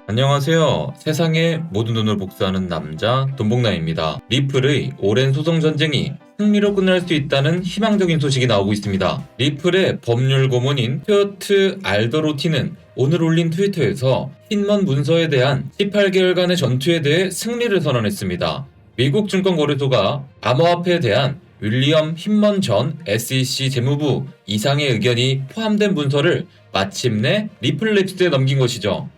안녕하세요. 세상의 모든 돈을 복사하는 남자 돈복남입니다. 리플의 오랜 소송 전쟁이 승리로 끝날 수 있다는 희망적인 소식이 나오고 있습니다. 리플의 법률 고문인 스튜어트 알더로티는 오늘 올린 트위터에서 흰먼 문서에 대한 18개월간의 전투에 대해 승리를 선언했습니다. 미국 증권거래소가 암호화폐에 대한 윌리엄 흰먼 전 SEC 재무부 이상의 의견이 포함된 문서를 마침내 리플랩스에 넘긴 것이죠.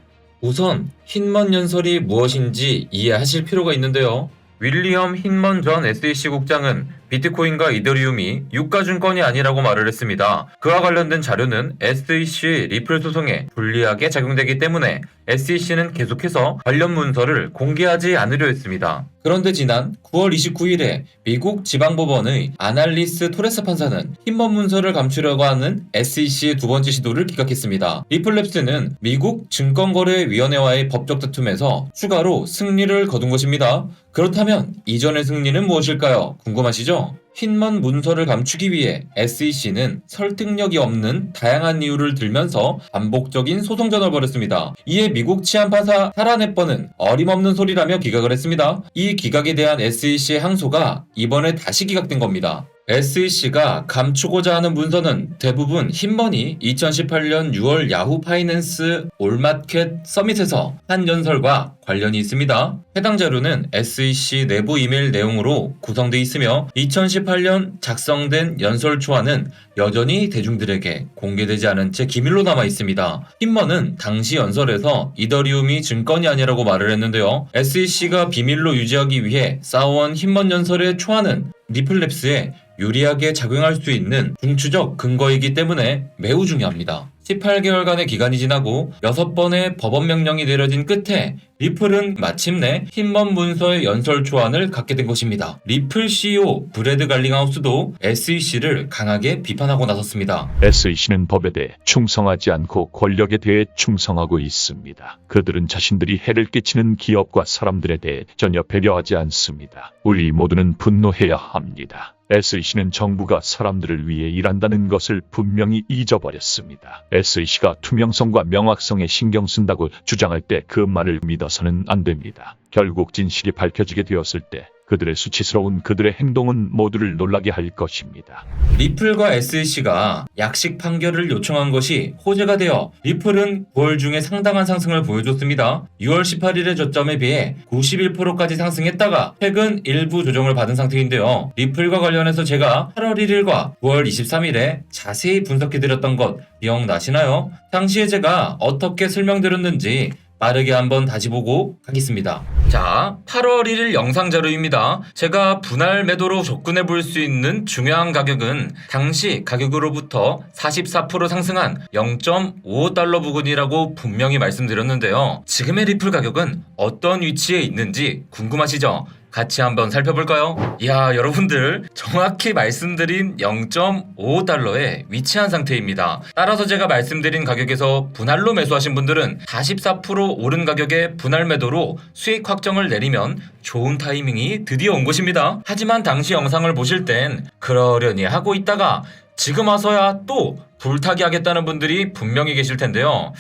우선 흰먼 연설이 무엇인지 이해하실 필요가 있는데요. 윌리엄 흰먼 전 SEC 국장은 비트코인과 이더리움이 유가증권이 아니라고 말을 했습니다. 그와 관련된 자료는 SEC 리플 소송에 불리하게 작용되기 때문에 SEC는 계속해서 관련 문서를 공개하지 않으려 했습니다. 그런데 지난 9월 29일에 미국 지방법원의 아날리스 토레스 판사는 흰먼 문서를 감추려고 하는 SEC의 두 번째 시도를 기각했습니다. 리플랩스는 미국 증권거래위원회와의 법적 다툼에서 추가로 승리를 거둔 것입니다. 그렇다면 이전의 승리는 무엇일까요? 궁금하시죠? 흰먼 문서를 감추기 위해 SEC는 설득력이 없는 다양한 이유를 들면서 반복적인 소송 전을 벌였습니다. 이에 미국 치안판사 사라 넷버는 어림없는 소리라며 기각을 했습니다. 이 기각에 대한 SEC의 항소가 이번에 다시 기각된 겁니다. SEC가 감추고자 하는 문서는 대부분 흰먼이 2018년 6월 야후 파이낸스 올마켓 서밋에서 한 연설과 관련이 있습니다. 해당 자료는 SEC 내부 이메일 내용으로 구성되어 있으며 2018년 작성된 연설 초안은 여전히 대중들에게 공개되지 않은 채 기밀로 남아 있습니다. 흰먼은 당시 연설에서 이더리움이 증권이 아니라고 말을 했는데요. SEC가 비밀로 유지하기 위해 쌓아온 흰먼 연설의 초안은 리플랩스에 유리하게 작용할 수 있는 중추적 근거이기 때문에 매우 중요합니다. 18개월간의 기간이 지나고 6번의 법원 명령이 내려진 끝에 리플은 마침내 흰먼 문서의 연설 초안을 갖게 된 것입니다. 리플 CEO 브래드 갈링하우스도 SEC를 강하게 비판하고 나섰습니다. SEC는 법에 대해 충성하지 않고 권력에 대해 충성하고 있습니다. 그들은 자신들이 해를 끼치는 기업과 사람들에 대해 전혀 배려하지 않습니다. 우리 모두는 분노해야 합니다. SEC는 정부가 사람들을 위해 일한다는 것을 분명히 잊어버렸습니다. SEC가 투명성과 명확성에 신경 쓴다고 주장할 때 그 말을 믿어서는 안 됩니다. 결국 진실이 밝혀지게 되었을 때 그들의 수치스러운 그들의 행동은 모두를 놀라게 할 것입니다. 리플과 SEC가 약식 판결을 요청한 것이 호재가 되어 리플은 9월 중에 상당한 상승을 보여줬습니다. 6월 18일의 저점에 비해 91%까지 상승했다가 최근 일부 조정을 받은 상태인데요. 리플과 관련해서 제가 8월 1일과 9월 23일에 자세히 분석해드렸던 것 기억나시나요? 당시에 제가 어떻게 설명드렸는지 빠르게 한번 다시 보고 가겠습니다. 자, 8월 1일 영상 자료입니다. 제가 분할 매도로 접근해 볼 수 있는 중요한 가격은 당시 가격으로부터 44% 상승한 0.55달러 부근이라고 분명히 말씀드렸는데요. 지금의 리플 가격은 어떤 위치에 있는지 궁금하시죠? 같이 한번 살펴볼까요? 이야, 여러분들 정확히 말씀드린 0.55달러에 위치한 상태입니다. 따라서 제가 말씀드린 가격에서 분할로 매수하신 분들은 44% 오른 가격에 분할 매도로 수익 확정을 내리면 좋은 타이밍이 드디어 온 것입니다. 하지만 당시 영상을 보실 땐 그러려니 하고 있다가 지금 와서야 또 불타기 하겠다는 분들이 분명히 계실 텐데요.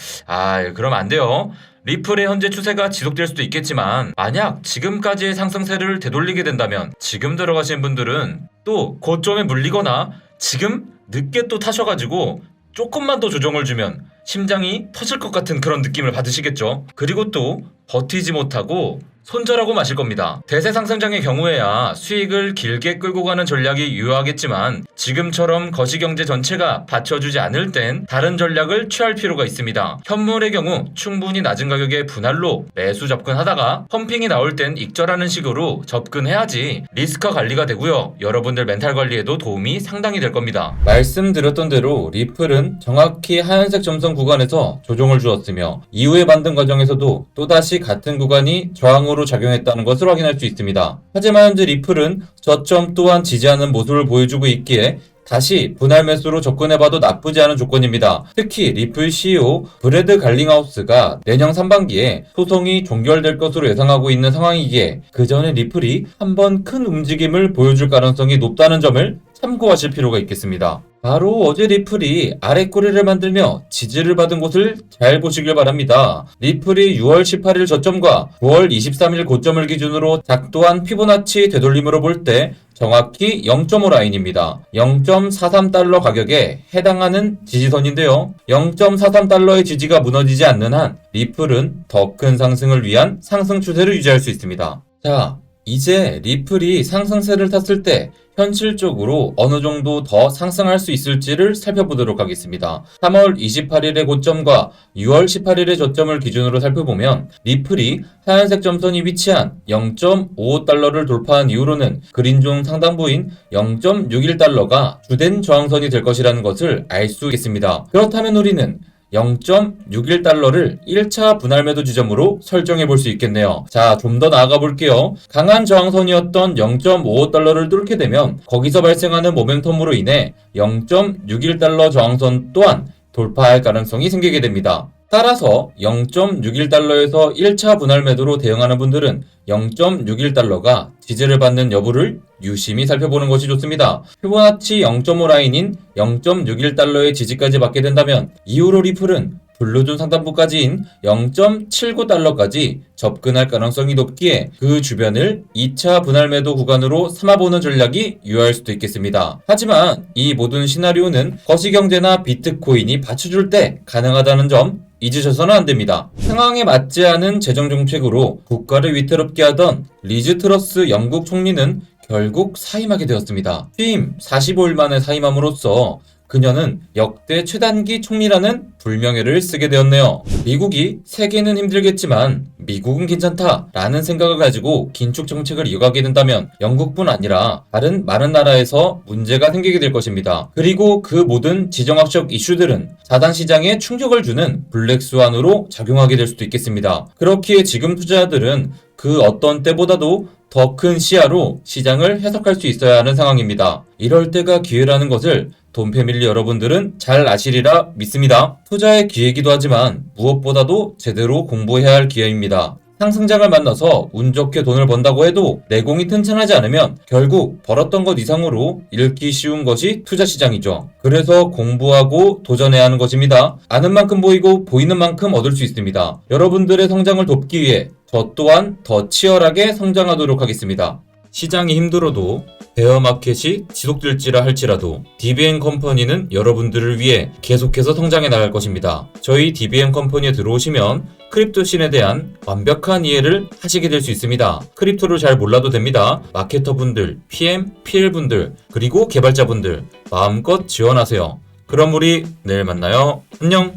그럼 안 돼요. 리플의 현재 추세가 지속될 수도 있겠지만 만약 지금까지의 상승세를 되돌리게 된다면 지금 들어가신 분들은 또 고점에 물리거나 지금 늦게 또 타셔가지고 조금만 더 조정을 주면 심장이 터질 것 같은 그런 느낌을 받으시겠죠. 그리고 또 버티지 못하고 손절하고 마실 겁니다. 대세 상승장의 경우에야 수익을 길게 끌고 가는 전략이 유효하겠지만 지금처럼 거시경제 전체가 받쳐주지 않을 땐 다른 전략을 취할 필요가 있습니다. 현물의 경우 충분히 낮은 가격에 분할로 매수 접근하다가 펌핑이 나올 땐 익절하는 식으로 접근해야지 리스크 관리가 되고요. 여러분들 멘탈 관리에도 도움이 상당히 될 겁니다. 말씀드렸던 대로 리플은 정확히 하얀색 점선 구간에서 조정을 주었으며 이후의 반등 과정에서도 또다시 같은 구간이 저항으로 작용했다는 것을 확인할 수 있습니다. 하지만 현재 리플은 저점 또한 지지하는 모습을 보여주고 있기에 다시 분할 매수로 접근해봐도 나쁘지 않은 조건입니다. 특히 리플 CEO 브래드 갈링하우스가 내년 상반기에 소송이 종결될 것으로 예상하고 있는 상황이기에 그 전에 리플이 한번 큰 움직임을 보여줄 가능성이 높다는 점을 참고하실 필요가 있겠습니다. 바로 어제 리플이 아래 꼬리를 만들며 지지를 받은 곳을 잘 보시길 바랍니다. 리플이 6월 18일 저점과 9월 23일 고점을 기준으로 작동한 피보나치 되돌림으로 볼 때 정확히 0.5 라인입니다. 0.43달러 가격에 해당하는 지지선인데요. 0.43달러의 지지가 무너지지 않는 한 리플은 더 큰 상승을 위한 상승 추세를 유지할 수 있습니다. 자, 이제 리플이 상승세를 탔을 때 현실적으로 어느 정도 더 상승할 수 있을지를 살펴보도록 하겠습니다. 3월 28일의 고점과 6월 18일의 저점을 기준으로 살펴보면 리플이 하얀색 점선이 위치한 0.55달러를 돌파한 이후로는 그린존 상단부인 0.61달러가 주된 저항선이 될 것이라는 것을 알 수 있겠습니다. 그렇다면 우리는 0.61달러를 1차 분할 매도 지점으로 설정해 볼 수 있겠네요. 자, 좀 더 나아가 볼게요. 강한 저항선이었던 0.55달러를 뚫게 되면 거기서 발생하는 모멘텀으로 인해 0.61달러 저항선 또한 돌파할 가능성이 생기게 됩니다. 따라서 0.61달러에서 1차 분할 매도로 대응하는 분들은 0.61달러가 지지를 받는 여부를 유심히 살펴보는 것이 좋습니다. 피보나치 0.5 라인인 0.61달러의 지지까지 받게 된다면 이후로 리플은 블루존 상단부까지인 0.79달러까지 접근할 가능성이 높기에 그 주변을 2차 분할 매도 구간으로 삼아보는 전략이 유효할 수도 있겠습니다. 하지만 이 모든 시나리오는 거시경제나 비트코인이 받쳐줄 때 가능하다는 점 잊으셔서는 안됩니다. 상황에 맞지 않은 재정정책으로 국가를 위태롭게 하던 리즈 트러스 영국 총리는 결국 사임하게 되었습니다. 취임 45일 만에 사임함으로써 그녀는 역대 최단기 총리라는 불명예를 쓰게 되었네요. 미국이 세계는 힘들겠지만 미국은 괜찮다라는 생각을 가지고 긴축 정책을 이어가게 된다면 영국뿐 아니라 다른 많은 나라에서 문제가 생기게 될 것입니다. 그리고 그 모든 지정학적 이슈들은 자산 시장에 충격을 주는 블랙스완으로 작용하게 될 수도 있겠습니다. 그렇기에 지금 투자자들은 그 어떤 때보다도 더 큰 시야로 시장을 해석할 수 있어야 하는 상황입니다. 이럴 때가 기회라는 것을 돈패밀리 여러분들은 잘 아시리라 믿습니다. 투자의 기회이기도 하지만 무엇보다도 제대로 공부해야 할 기회입니다. 상승장을 만나서 운 좋게 돈을 번다고 해도 내공이 튼튼하지 않으면 결국 벌었던 것 이상으로 잃기 쉬운 것이 투자 시장이죠. 그래서 공부하고 도전해야 하는 것입니다. 아는 만큼 보이고 보이는 만큼 얻을 수 있습니다. 여러분들의 성장을 돕기 위해 저 또한 더 치열하게 성장하도록 하겠습니다. 시장이 힘들어도 베어마켓이 지속될지라 할지라도 DBM 컴퍼니는 여러분들을 위해 계속해서 성장해 나갈 것입니다. 저희 DBM 컴퍼니에 들어오시면 크립토신에 대한 완벽한 이해를 하시게 될 수 있습니다. 크립토를 잘 몰라도 됩니다. 마케터분들, PM, PL분들, 그리고 개발자분들 마음껏 지원하세요. 그럼 우리 내일 만나요. 안녕!